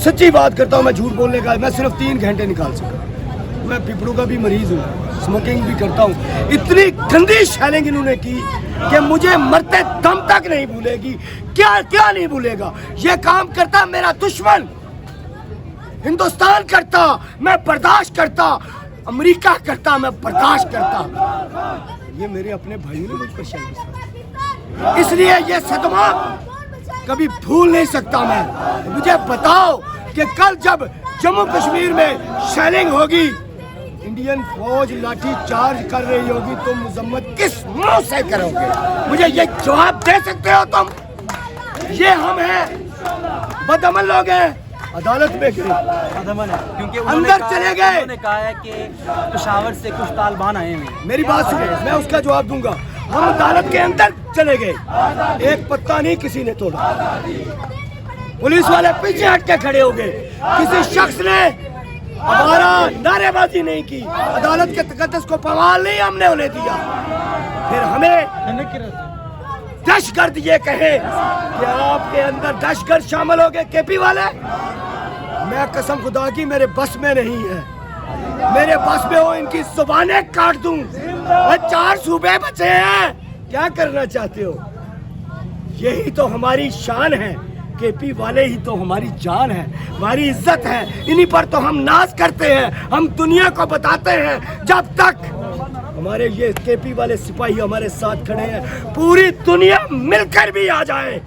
सच्ची बात करता हूँ, मैं झूठ बोलने का मैं सिर्फ 3 घंटे निकाल सका। मैं पिपड़ू का भी मरीज हूँ, स्मोकिंग भी करता हूँ। इतनी गंदी शेलिंग इन्होंने की कि मुझे मरते दम तक नहीं भूलेगी। क्या क्या नहीं भूलेगा। ये काम करता मेरा दुश्मन, हिंदुस्तान करता मैं बर्दाश्त करता, अमेरिका करता मैं बर्दाश्त करता। ये मेरे अपने भाइयों ने मुझ पर शेलिंग की, इसलिए ये सदमा कभी भूल नहीं सकता मैं। मुझे बताओ कि कल जब जम्मू कश्मीर में शेलिंग होगी, इंडियन फौज लाठी चार्ज कर रही होगी, तो मजम्मत किस मुंह से करोगे? मुझे ये जवाब दे सकते हो तुम? ये हम हैं, बदअमल लोग हैं, अदालत में गए, क्योंकि अंदर चले गए। उन्होंने कहा है कि पेशावर से कुछ तालिबान आए हैं। मेरी बात सुनो, मैं उसका जवाब दूंगा। हम अदालत के अंदर चले गए, एक पत्ता नहीं किसी ने तोड़ा। पुलिस वाले पीछे हट के खड़े हो गए, किसी शख्स ने हमारा नारेबाजी नहीं की, अदालत के तकद्दुस को पवाल नहीं हमने उन्हें दिया। फिर हमें दहशतगर्द ये कहे कि आपके अंदर दहशतगर्द शामिल हो गए केपी वाले। मैं कसम खुदा की मेरे बस में नहीं है, मेरे बस में हो इनकी जुबानें काट दूं। और 4 सूबे बचे हैं, क्या करना चाहते हो? यही तो हमारी शान है, केपी वाले ही तो हमारी जान है, हमारी इज्जत है। इन्हीं पर तो हम नाज करते हैं, हम दुनिया को बताते हैं। जब तक हमारे ये केपी वाले सिपाही हमारे साथ खड़े हैं, पूरी दुनिया मिलकर भी आ जाए,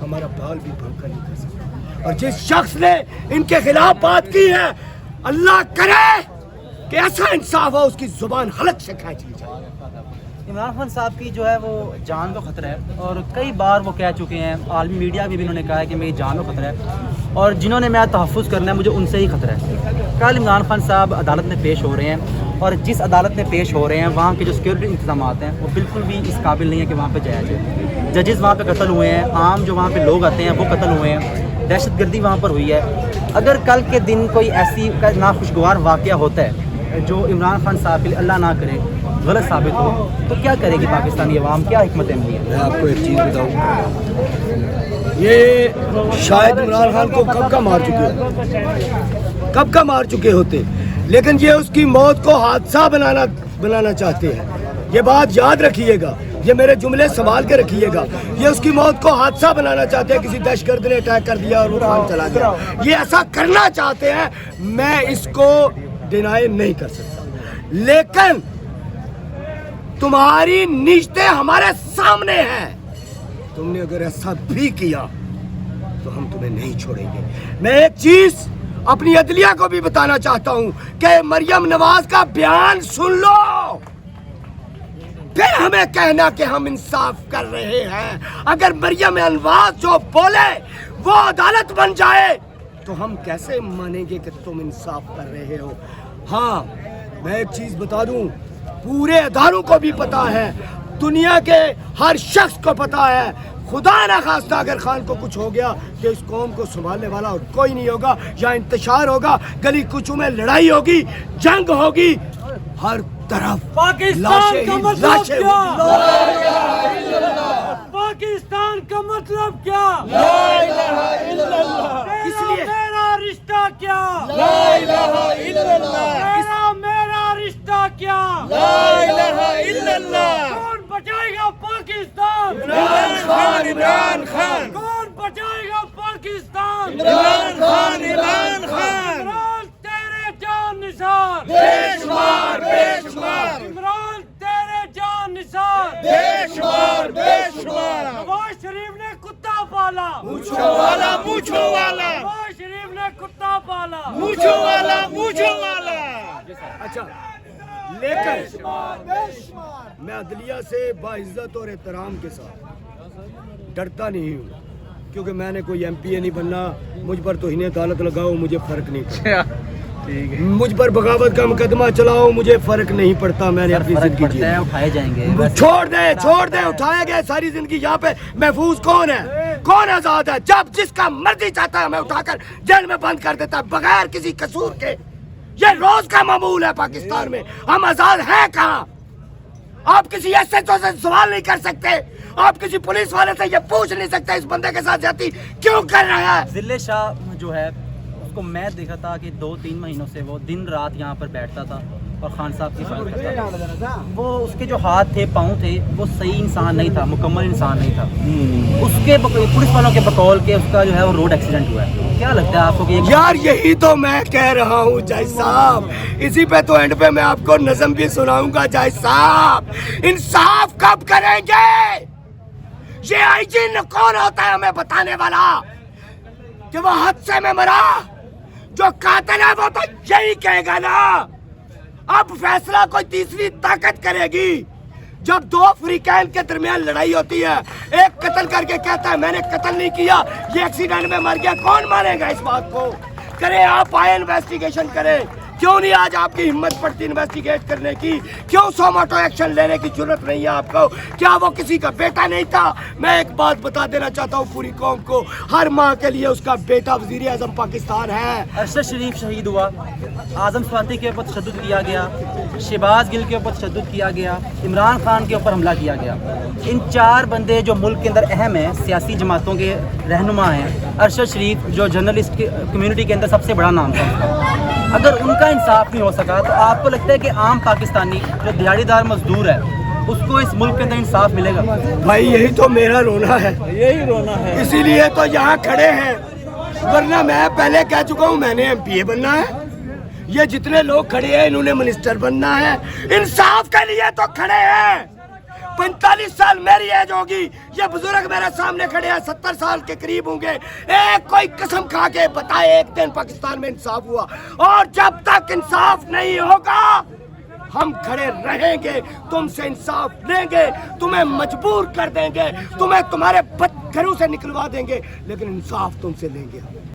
हमारा बाल भी भंका नहीं कर सकता। और जिस शख्स ने इनके खिलाफ बात की है, अल्लाह करे कि ऐसा इंसाफ हो उसकी जुबान हलक से खींच ली जाए। इमरान खान साहब की जो है वो जान का खतरा है, और कई बार वो कह चुके हैं, आलमी मीडिया में भी इन्होंने कहा है कि मेरी जान का खतरा है, और जिन्होंने मेरा तहफ़्फ़ुज़ करना है मुझे उनसे ही खतरा है। कल इमरान खान साहब अदालत में पेश हो रहे हैं, और जिस अदालत में पेश हो रहे हैं वहाँ के जो सिक्योरिटी इंतजाम हैं वो बिल्कुल भी इस काबिल नहीं है कि वहाँ पे जाया जाए। जजेस वहाँ पे कत्ल हुए हैं, आम जो वहाँ पे लोग आते हैं वो कत्ल हुए हैं, दहशतगर्दी वहाँ पर हुई है। अगर कल के दिन कोई ऐसी नाखुशगवार वाक़या होता है जो इमरान खान साहब के लिए अल्लाह ना करे गलत साबित हो, तो क्या करेगी पाकिस्तानी अवाम? क्या हिकमत अमली है? मैं आपको एक चीज़ बताऊँ, ये शायद इमरान खान को कब का मार चुके होते, लेकिन ये उसकी मौत को हादसा बनाना चाहते हैं। ये बात याद रखिएगा, ये मेरे जुमले संभाल के रखिएगा। ये उसकी मौत को हादसा बनाना चाहते हैं, किसी दहशतगर्द ने अटैक कर दिया और वो खान चला गया, ये ऐसा करना चाहते हैं। मैं इसको डिनाई नहीं कर सकता, लेकिन तुम्हारी नीयतें हमारे सामने हैं। तुमने अगर ऐसा भी किया तो हम तुम्हें नहीं छोड़ेंगे। मैं एक चीज अपनी अदलिया को भी बताना चाहता हूं कि मरियम नवाज का बयान सुन लो, फिर हमें कहना कि हम इंसाफ कर रहे हैं। अगर मरियम नवाज जो बोले वो अदालत बन जाए तो हम कैसे मानेंगे कि तुम इंसाफ कर रहे हो? हाँ, मैं एक चीज बता दूं, पूरे अदारों को भी पता है, दुनिया के हर शख्स को पता है, खुदा ना खास्ता अगर खान को कुछ हो गया कि इस कौम को संभालने वाला और कोई नहीं होगा। या इंतशार होगा, गली कुचों में लड़ाई होगी, जंग होगी, हर तरफ पाकिस्तान का मतलब क्या? पाकिस्तान का मतलब क्या? इसलिए मेरा रिश्ता क्या? मेरा रिश्ता क्या? कौन बचाएगा पाकिस्तान? इमरान खान कौन बचाएगा पाकिस्तान? इमरान इमरान तेरे जान निसार, बेशुमार इमरान तेरे जान निसार, बेशुमार नवाज शरीफ ने कुत्ता पाला, मूंछों वाला नवाज शरीफ ने कुत्ता पाला। मूंछों वाला। अच्छा, लेकिन मैं अदलिया से बाइज्जत और एहतराम के साथ डरता नहीं हूँ, क्योंकि मैंने कोई MPA नहीं बनना। मुझ पर तो इन्हें अदालत लगाओ, मुझे फर्क नहीं पड़ता। ठीक है, मुझ पर बगावत का मुकदमा चलाओ, मुझे फर्क नहीं पड़ता। मैंने अपनी जिंदगी जी, उठाए जाएंगे। छोड़ दे उठाए गए सारी जिंदगी। यहाँ पे महफूज कौन है, कौन आजाद है? जब जिसका मर्जी चाहता है मैं उठाकर जेल में बंद कर देता बगैर किसी कसूर के। ये रोज का मामूल है पाकिस्तान में। हम आजाद हैं कहाँ? आप किसी SHO से सवाल नहीं कर सकते, आप किसी पुलिस वाले से ये पूछ नहीं सकते इस बंदे के साथ जाती क्यों कर रहा है। जिले शाह जो है کو میں دیکھا تھا کہ 2-3 مہینوں سے وہ دن رات یہاں پر بیٹھتا تھا اور خان صاحب کی بات کرتا تھا. وہ اس کے جو ہاتھ تھے پاؤں تھے وہ صحیح انسان نہیں تھا, مکمل انسان نہیں تھا. اس کے پولیس والوں کے بقول کے اس کا جو ہے وہ روڈ ایکسیڈنٹ ہوا ہے. کیا لگتا ہے آپ کو کہ یار یہی تو میں کہہ رہا ہوں جج صاحب, اسی پہ تو اینڈ پہ میں آپ کو نظم بھی سناؤں گا. جج صاحب انصاف کب کریں گے؟ یہ آئی جی کون ہوتا ہے ہمیں بتانے والا کہ وہ حادثے میں مرا؟ جو قاتل ہے وہ تو یہی کہے گا نا. اب فیصلہ کوئی تیسری طاقت کرے گی. جب دو فریقین کے درمیان لڑائی ہوتی ہے, ایک قتل کر کے کہتا ہے میں نے قتل نہیں کیا, یہ ایکسیڈنٹ میں مر گیا, کون مانے گا اس بات کو؟ کریں آپ آئے انویسٹیگیشن کریں. کیوں نہیں آج آپ کی ہمت پڑتی انویسٹیگیٹ کرنے کی؟ کیوں سو موٹو ایکشن لینے کی ضرورت نہیں ہے آپ کو؟ کیا وہ کسی کا بیٹا نہیں تھا؟ میں ایک بات بتا دینا چاہتا ہوں پوری قوم کو, ہر ماں کے لیے اس کا بیٹا وزیر اعظم پاکستان ہے. ارشد شریف شہید ہوا, اعظم سوانتی کے اوپر تشدد کیا گیا, شہباز گل کے اوپر تشدد کیا گیا, عمران خان کے اوپر حملہ کیا گیا. ان 4 بندے جو ملک کے اندر اہم ہیں, سیاسی جماعتوں کے رہنما ہیں. ارشد شریف جو جرنلسٹ کمیونٹی کے اندر سب سے بڑا نام تھا, اگر ان کا انصاف نہیں ہو سکا تو آپ کو لگتا ہے کہ عام پاکستانی جو دیہڑی دار مزدور ہے اس کو اس ملک کے اندر انصاف ملے گا؟ بھائی یہی تو میرا رونا ہے, यही रोना है. اسی لیے تو یہاں کھڑے ہیں. ورنہ میں پہلے کہہ چکا ہوں میں نے MP بننا ہے. یہ جتنے لوگ کھڑے ہیں انہوں نے منسٹر بننا ہے. انصاف کے لیے تو کھڑے ہیں. 45 سال میری ایج ہوگی, یہ بزرگ میرے سامنے کھڑے ہیں 70 سال کے قریب ہوں گے. ایک کوئی قسم کھا کے بتائے ایک دن پاکستان میں انصاف ہوا؟ اور جب تک انصاف نہیں ہوگا ہم کھڑے رہیں گے, تم سے انصاف لیں گے, تمہیں مجبور کر دیں گے, تمہیں تمہارے گھروں سے نکلوا دیں گے, لیکن انصاف تم سے لیں گے.